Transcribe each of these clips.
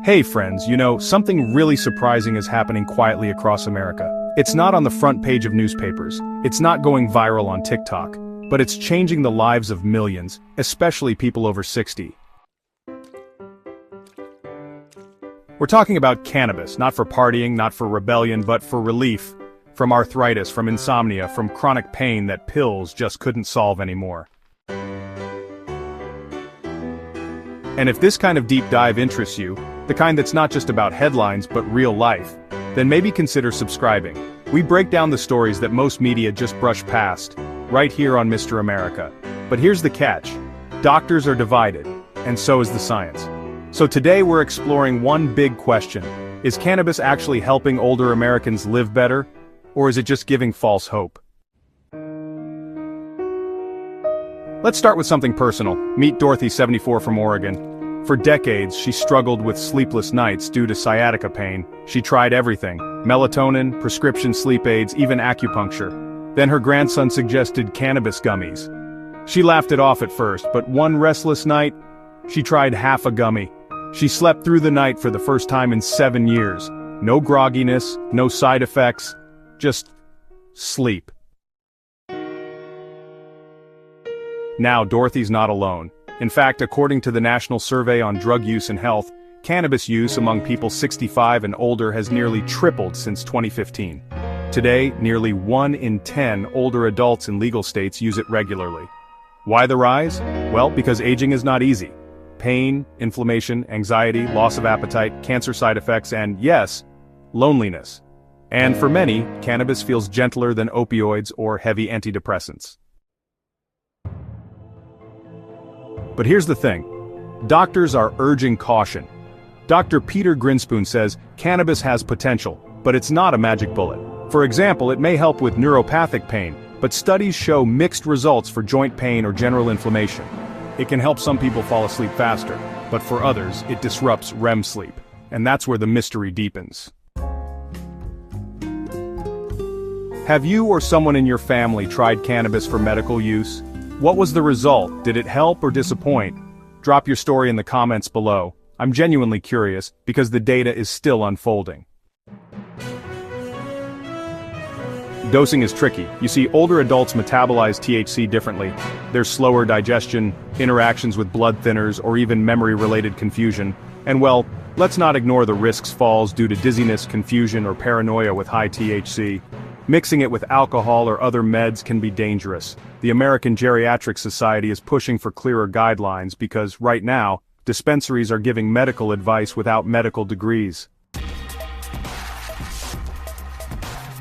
Hey friends, something really surprising is happening quietly across America. It's not on the front page of newspapers, it's not going viral on TikTok, but it's changing the lives of millions, especially people over 60. We're talking about cannabis, not for partying, not for rebellion, but for relief. From arthritis, from insomnia, from chronic pain that pills just couldn't solve anymore. And if this kind of deep dive interests you, the kind that's not just about headlines but real life, then maybe consider subscribing. We break down the stories that most media just brush past, right here on Mr. America. But here's the catch. Doctors are divided, and so is the science. So today we're exploring one big question. Is cannabis actually helping older Americans live better, or is it just giving false hope? Let's start with something personal. Meet Dorothy, 74, from Oregon. For decades, she struggled with sleepless nights due to sciatica pain. She tried everything: melatonin, prescription sleep aids, even acupuncture. Then her grandson suggested cannabis gummies. She laughed it off at first, but one restless night, she tried half a gummy. She slept through the night for the first time in 7 years. No grogginess, no side effects, just sleep. Now, Dorothy's not alone. In fact, according to the National Survey on Drug Use and Health, cannabis use among people 65 and older has nearly tripled since 2015. Today, nearly 1 in 10 older adults in legal states use it regularly. Why the rise? Well, because aging is not easy. Pain, inflammation, anxiety, loss of appetite, cancer side effects, and yes, loneliness. And for many, cannabis feels gentler than opioids or heavy antidepressants. But here's the thing. Doctors are urging caution. Dr. Peter Grinspoon says cannabis has potential, but it's not a magic bullet. For example, it may help with neuropathic pain, but studies show mixed results for joint pain or general inflammation. It can help some people fall asleep faster, but for others, it disrupts REM sleep. And that's where the mystery deepens. Have you or someone in your family tried cannabis for medical use? What was the result? Did it help or disappoint? Drop your story in the comments below. I'm genuinely curious, because the data is still unfolding. Dosing is tricky. You see, older adults metabolize THC differently. There's slower digestion, interactions with blood thinners, or even memory-related confusion. And well, let's not ignore the risks falls due to dizziness, confusion, or paranoia with high THC. Mixing it with alcohol or other meds can be dangerous. The American Geriatric Society is pushing for clearer guidelines because, right now, dispensaries are giving medical advice without medical degrees.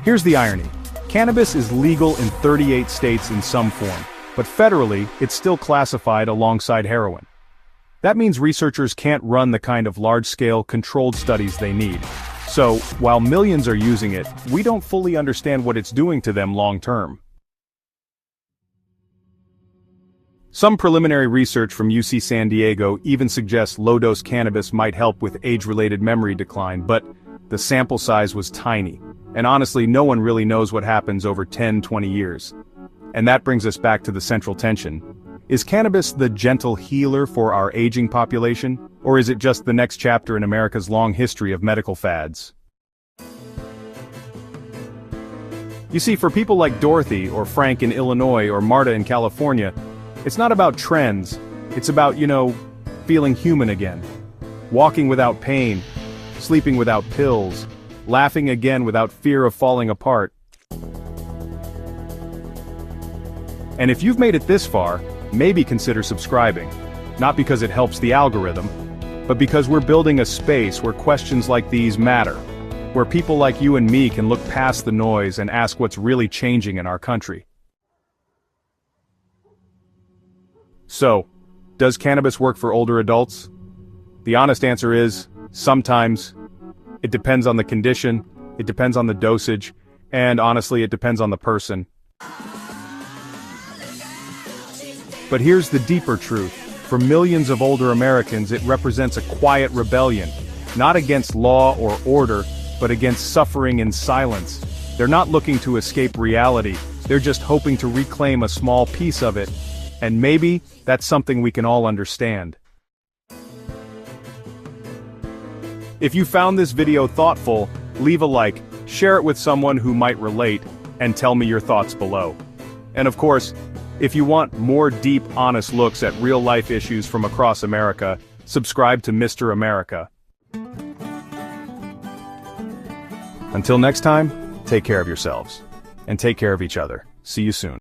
Here's the irony. Cannabis is legal in 38 states in some form, but federally, it's still classified alongside heroin. That means researchers can't run the kind of large-scale, controlled studies they need. So, while millions are using it, we don't fully understand what it's doing to them long-term. Some preliminary research from UC San Diego even suggests low-dose cannabis might help with age-related memory decline, but the sample size was tiny. And honestly, no one really knows what happens over 10-20 years. And that brings us back to the central tension. Is cannabis the gentle healer for our aging population, or is it just the next chapter in America's long history of medical fads? You see, for people like Dorothy, or Frank in Illinois, or Marta in California, it's not about trends, it's about, feeling human again. Walking without pain, sleeping without pills, laughing again without fear of falling apart. And if you've made it this far, maybe consider subscribing. Not because it helps the algorithm, but because we're building a space where questions like these matter. Where people like you and me can look past the noise and ask what's really changing in our country. So, does cannabis work for older adults? The honest answer is, sometimes. It depends on the condition, it depends on the dosage, and honestly, it depends on the person. But here's the deeper truth. For millions of older Americans, it represents a quiet rebellion, not against law or order, but against suffering in silence. They're not looking to escape reality, they're just hoping to reclaim a small piece of it. And maybe that's something we can all understand. If you found this video thoughtful, leave a like, share it with someone who might relate, and tell me your thoughts below. And of course, if you want more deep, honest looks at real-life issues from across America, subscribe to Mr. America. Until next time, take care of yourselves. And take care of each other. See you soon.